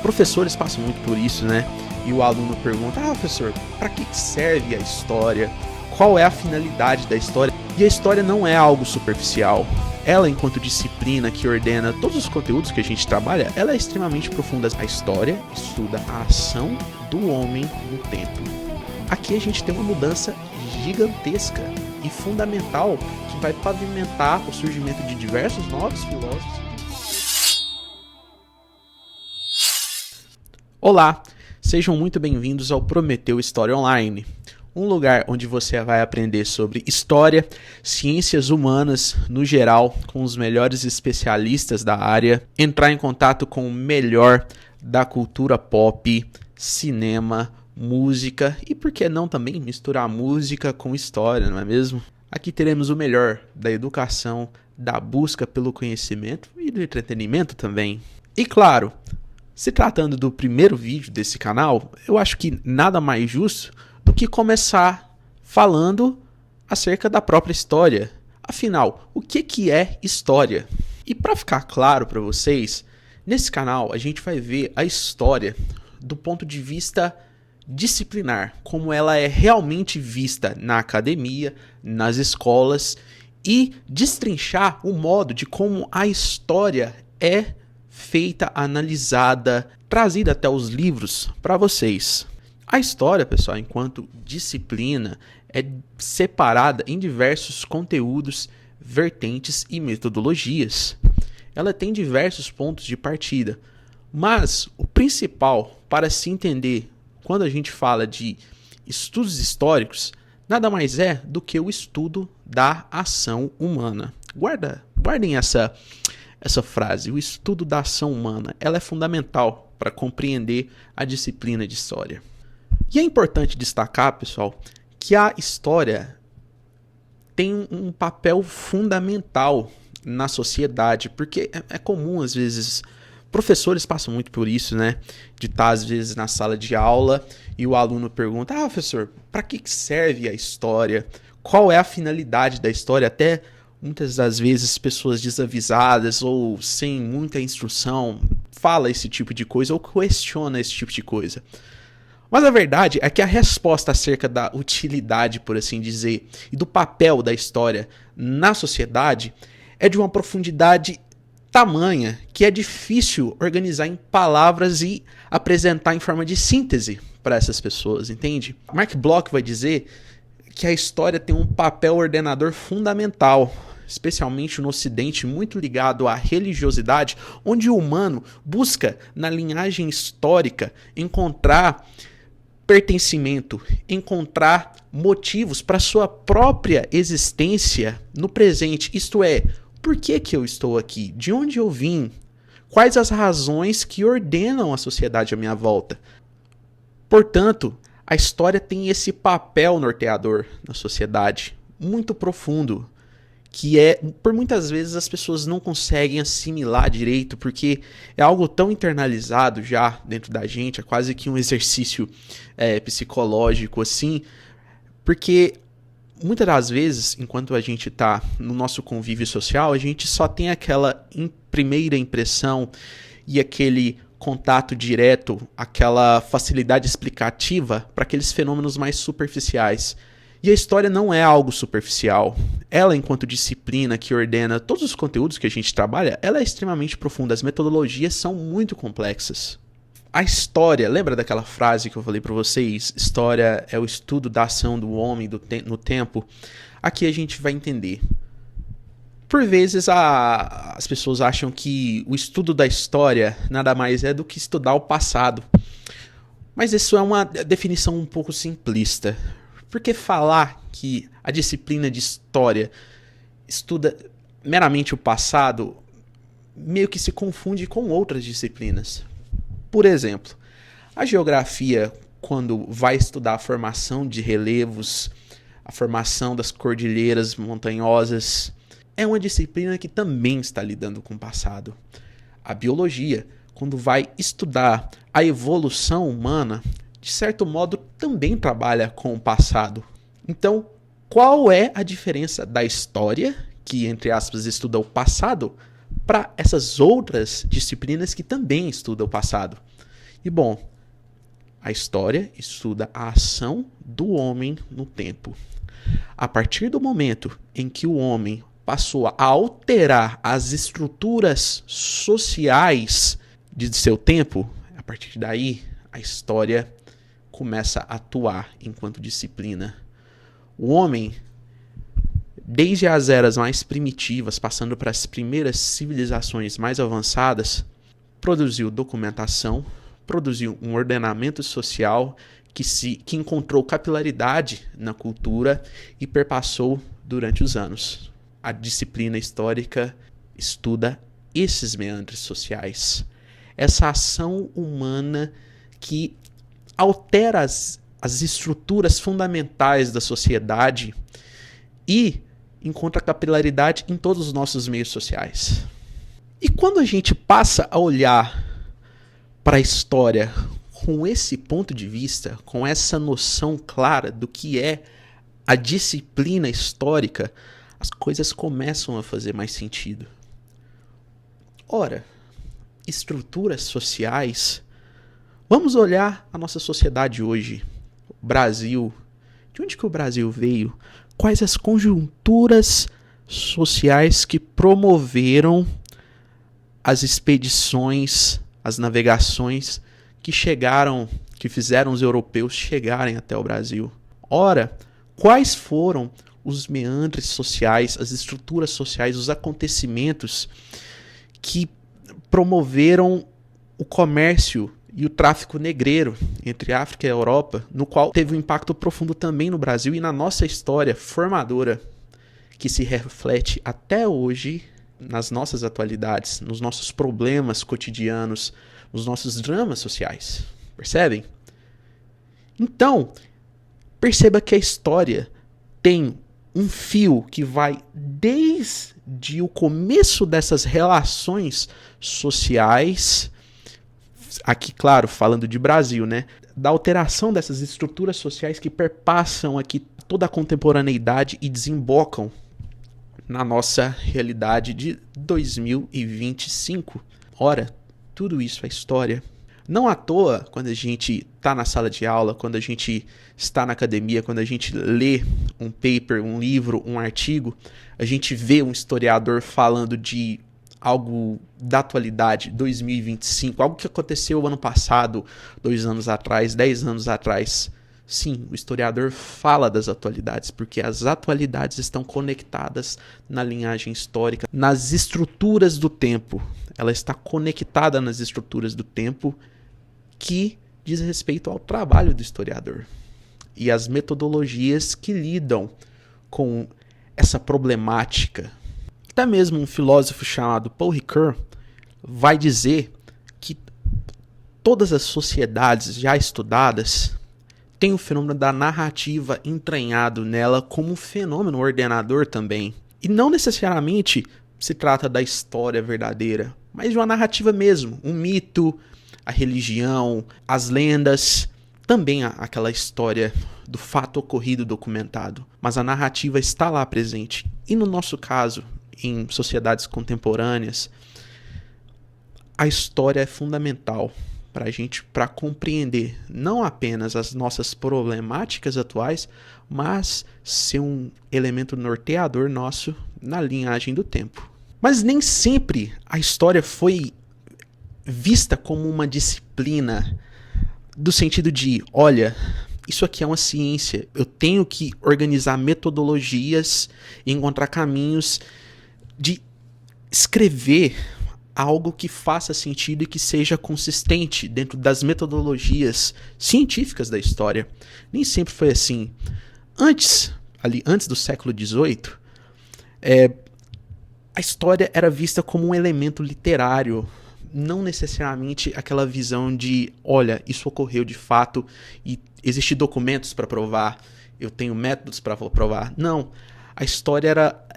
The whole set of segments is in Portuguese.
Professores passam muito por isso, né? E o aluno pergunta: professor, para que serve a história? Qual é a finalidade da história? E a história não é algo superficial. Ela, enquanto disciplina que ordena todos os conteúdos que a gente trabalha, ela é extremamente profunda. A história estuda a ação do homem no tempo. Aqui a gente tem uma mudança gigantesca e fundamental que vai pavimentar o surgimento de diversos novos filósofos. Olá, sejam muito bem-vindos ao Prometeu História Online, um lugar onde você vai aprender sobre história, ciências humanas no geral, com os melhores especialistas da área, entrar em contato com o melhor da cultura pop, cinema, música e, por que não, também misturar música com história, não é mesmo? Aqui teremos o melhor da educação, da busca pelo conhecimento e do entretenimento também. E claro, se tratando do primeiro vídeo desse canal, eu acho que nada mais justo do que começar falando acerca da própria história. Afinal, o que é história? E para ficar claro para vocês, nesse canal a gente vai ver a história do ponto de vista disciplinar, como ela é realmente vista na academia, nas escolas, e destrinchar o modo de como a história é feita, analisada, trazida até os livros para vocês. A história, pessoal, enquanto disciplina, é separada em diversos conteúdos, vertentes e metodologias. Ela tem diversos pontos de partida, mas o principal para se entender quando a gente fala de estudos históricos, nada mais é do que o estudo da ação humana. Guardem essa frase, o estudo da ação humana. Ela é fundamental para compreender a disciplina de história. E é importante destacar, pessoal, que a história tem um papel fundamental na sociedade, porque é comum, às vezes, professores passam muito por isso, né? De estar, às vezes, na sala de aula e o aluno pergunta: professor, para que serve a história? Qual é a finalidade da história? Até muitas das vezes pessoas desavisadas ou sem muita instrução fala esse tipo de coisa ou questiona esse tipo de coisa. Mas a verdade é que a resposta acerca da utilidade, por assim dizer, e do papel da história na sociedade é de uma profundidade tamanha que é difícil organizar em palavras e apresentar em forma de síntese para essas pessoas, entende? Mark Bloch vai dizer que a história tem um papel ordenador fundamental, especialmente no Ocidente, muito ligado à religiosidade, onde o humano busca, na linhagem histórica, encontrar pertencimento, encontrar motivos para sua própria existência no presente, isto é, por que eu estou aqui? De onde eu vim? Quais as razões que ordenam a sociedade à minha volta? Portanto, a história tem esse papel norteador na sociedade, muito profundo, que por muitas vezes as pessoas não conseguem assimilar direito, porque é algo tão internalizado já dentro da gente, é quase que um exercício psicológico assim, porque muitas das vezes, enquanto a gente está no nosso convívio social, a gente só tem aquela primeira impressão e aquele contato direto, aquela facilidade explicativa para aqueles fenômenos mais superficiais. E a história não é algo superficial. Ela, enquanto disciplina que ordena todos os conteúdos que a gente trabalha, ela é extremamente profunda. As metodologias são muito complexas. A história, lembra daquela frase que eu falei para vocês? História é o estudo da ação do homem no tempo. Aqui a gente vai entender. Por vezes as pessoas acham que o estudo da história nada mais é do que estudar o passado. Mas isso é uma definição um pouco simplista. Porque falar que a disciplina de história estuda meramente o passado meio que se confunde com outras disciplinas. Por exemplo, a geografia, quando vai estudar a formação de relevos, a formação das cordilheiras montanhosas, é uma disciplina que também está lidando com o passado. A biologia, quando vai estudar a evolução humana, de certo modo também trabalha com o passado. Então, qual é a diferença da história, que entre aspas estuda o passado, para essas outras disciplinas que também estudam o passado? E bom, a história estuda a ação do homem no tempo. A partir do momento em que o homem passou a alterar as estruturas sociais de seu tempo, a partir daí a história começa a atuar enquanto disciplina. O homem, desde as eras mais primitivas, passando para as primeiras civilizações mais avançadas, produziu documentação, produziu um ordenamento social que encontrou capilaridade na cultura e perpassou durante os anos. A disciplina histórica estuda esses meandros sociais, essa ação humana que altera as estruturas fundamentais da sociedade e encontra capilaridade em todos os nossos meios sociais. E quando a gente passa a olhar para a história com esse ponto de vista, com essa noção clara do que é a disciplina histórica, as coisas começam a fazer mais sentido. Ora, estruturas sociais. Vamos olhar a nossa sociedade hoje. O Brasil. De onde que o Brasil veio? Quais as conjunturas sociais que promoveram as expedições, as navegações que fizeram os europeus chegarem até o Brasil? Ora, quais foram os meandres sociais, as estruturas sociais, os acontecimentos que promoveram o comércio e o tráfico negreiro entre África e Europa, no qual teve um impacto profundo também no Brasil e na nossa história formadora, que se reflete até hoje nas nossas atualidades, nos nossos problemas cotidianos, nos nossos dramas sociais. Percebem? Então, perceba que a história tem um fio que vai desde o começo dessas relações sociais, aqui, claro, falando de Brasil, né? Da alteração dessas estruturas sociais que perpassam aqui toda a contemporaneidade e desembocam na nossa realidade de 2025. Ora, tudo isso é história. Não à toa, quando a gente está na sala de aula, quando a gente está na academia, quando a gente lê um paper, um livro, um artigo, a gente vê um historiador falando de algo da atualidade, 2025, algo que aconteceu ano passado, 2 anos atrás, 10 anos atrás. Sim, o historiador fala das atualidades, porque as atualidades estão conectadas na linhagem histórica, nas estruturas do tempo. Ela está conectada nas estruturas do tempo que diz respeito ao trabalho do historiador e as metodologias que lidam com essa problemática. Até mesmo um filósofo chamado Paul Ricoeur vai dizer que todas as sociedades já estudadas têm o fenômeno da narrativa entranhado nela como um fenômeno ordenador também. E não necessariamente se trata da história verdadeira, mas de uma narrativa mesmo, um mito, a religião, as lendas, também aquela história do fato ocorrido documentado. Mas a narrativa está lá presente. E no nosso caso, em sociedades contemporâneas, a história é fundamental para a gente, para compreender não apenas as nossas problemáticas atuais, mas ser um elemento norteador nosso na linhagem do tempo. Mas nem sempre a história foi vista como uma disciplina, do sentido de, olha, isso aqui é uma ciência, eu tenho que organizar metodologias e encontrar caminhos de escrever algo que faça sentido e que seja consistente dentro das metodologias científicas da história. Nem sempre foi assim. Antes do século XVIII, a história era vista como um elemento literário, não necessariamente aquela visão de, olha, isso ocorreu de fato e existem documentos para provar, eu tenho métodos para provar. Não, a história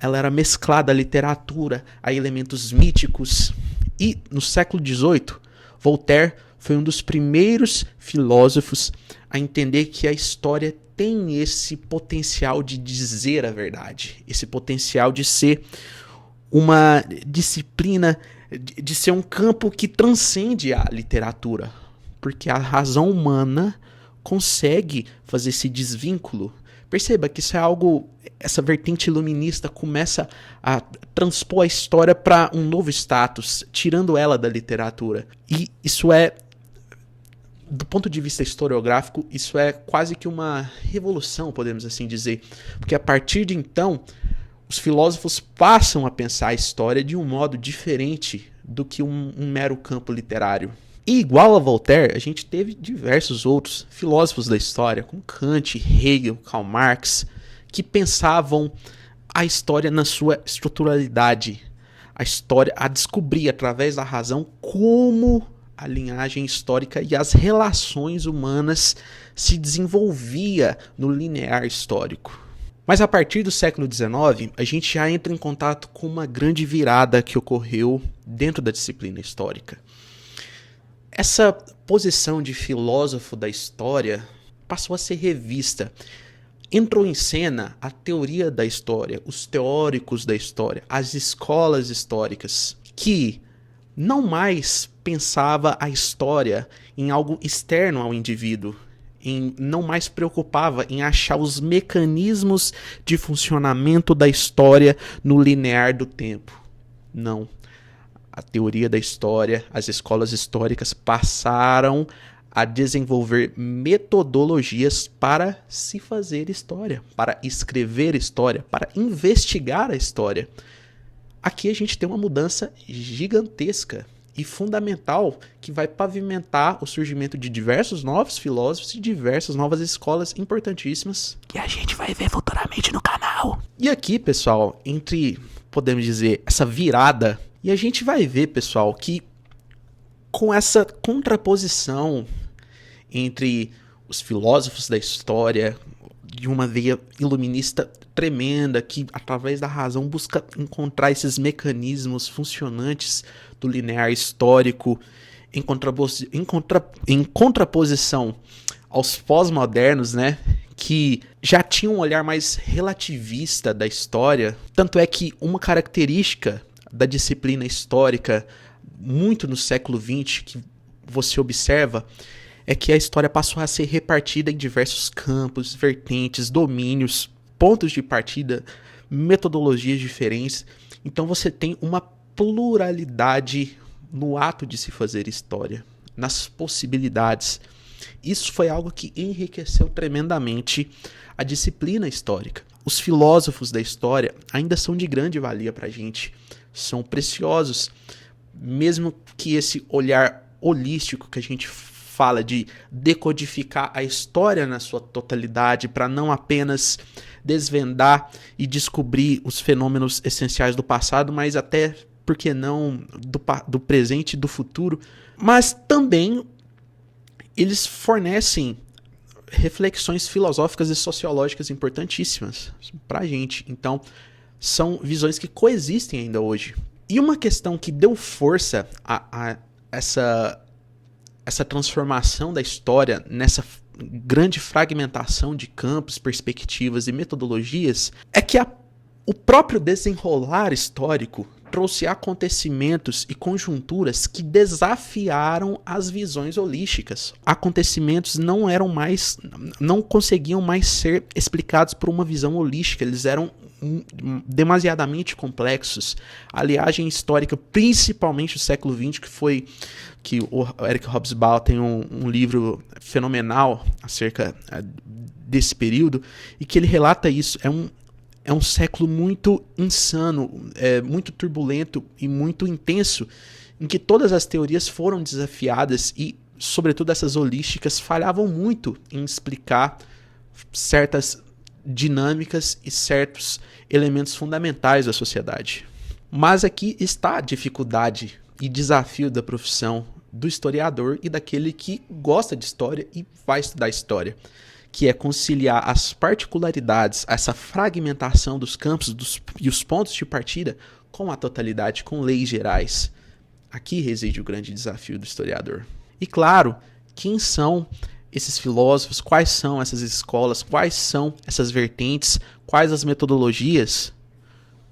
era mesclada à literatura, a elementos míticos. E no século XVIII, Voltaire foi um dos primeiros filósofos a entender que a história tem esse potencial de dizer a verdade, esse potencial de ser uma disciplina, de ser um campo que transcende a literatura. porque a razão humana consegue fazer esse desvínculo. Perceba que isso é algo, essa vertente iluminista começa a transpor a história para um novo status, tirando ela da literatura. E isso é, do ponto de vista historiográfico, isso é quase que uma revolução, podemos assim dizer. Porque a partir de então, os filósofos passam a pensar a história de um modo diferente do que um mero campo literário. E igual a Voltaire, a gente teve diversos outros filósofos da história, como Kant, Hegel, Karl Marx, que pensavam a história na sua estruturalidade, a história a descobrir através da razão como a linhagem histórica e as relações humanas se desenvolvia no linear histórico. Mas a partir do século XIX, a gente já entra em contato com uma grande virada que ocorreu dentro da disciplina histórica. Essa posição de filósofo da história passou a ser revista. Entrou em cena a teoria da história, os teóricos da história, as escolas históricas, que não mais pensava a história em algo externo ao indivíduo, não mais preocupava em achar os mecanismos de funcionamento da história no linear do tempo. Não. A teoria da história, as escolas históricas passaram a desenvolver metodologias para se fazer história, para escrever história, para investigar a história. Aqui a gente tem uma mudança gigantesca e fundamental que vai pavimentar o surgimento de diversos novos filósofos e diversas novas escolas importantíssimas que a gente vai ver futuramente no canal. E aqui, pessoal, entre, podemos dizer, essa virada, e a gente vai ver, pessoal, que com essa contraposição entre os filósofos da história, de uma veia iluminista tremenda, que através da razão busca encontrar esses mecanismos funcionantes do linear histórico, em contraposição aos pós-modernos, né, que já tinham um olhar mais relativista da história. Tanto é que uma característica da disciplina histórica, muito no século XX, que você observa, é que a história passou a ser repartida em diversos campos, vertentes, domínios, pontos de partida, metodologias diferentes. Então você tem uma pluralidade no ato de se fazer história, nas possibilidades. Isso foi algo que enriqueceu tremendamente a disciplina histórica. Os filósofos da história ainda são de grande valia para a gente, são preciosos, mesmo que esse olhar holístico que a gente fala de decodificar a história na sua totalidade para não apenas desvendar e descobrir os fenômenos essenciais do passado, mas até, por que não, do presente e do futuro. Mas também eles fornecem reflexões filosóficas e sociológicas importantíssimas para a gente. Então, são visões que coexistem ainda hoje. E uma questão que deu força a essa transformação da história, nessa grande fragmentação de campos, perspectivas e metodologias, é que o próprio desenrolar histórico trouxe acontecimentos e conjunturas que desafiaram as visões holísticas. Acontecimentos não conseguiam mais ser explicados por uma visão holística, eles eram demasiadamente complexos. A linhagem histórica, principalmente do século XX, que o Eric Hobsbawm tem um livro fenomenal acerca desse período, e que ele relata isso. É um século muito insano, muito turbulento e muito intenso, em que todas as teorias foram desafiadas e, sobretudo, essas holísticas falhavam muito em explicar certas dinâmicas e certos elementos fundamentais da sociedade. Mas aqui está a dificuldade e desafio da profissão do historiador e daquele que gosta de história e vai estudar história, que é conciliar as particularidades, essa fragmentação dos campos e os pontos de partida com a totalidade, com leis gerais. Aqui reside o grande desafio do historiador. E claro, quem são esses filósofos, quais são essas escolas, quais são essas vertentes, quais as metodologias?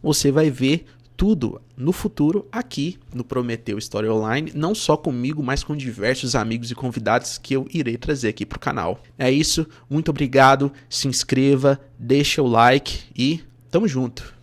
Você vai ver tudo no futuro aqui no Prometeu História Online, não só comigo, mas com diversos amigos e convidados que eu irei trazer aqui para o canal. É isso, muito obrigado, se inscreva, deixa o like e tamo junto!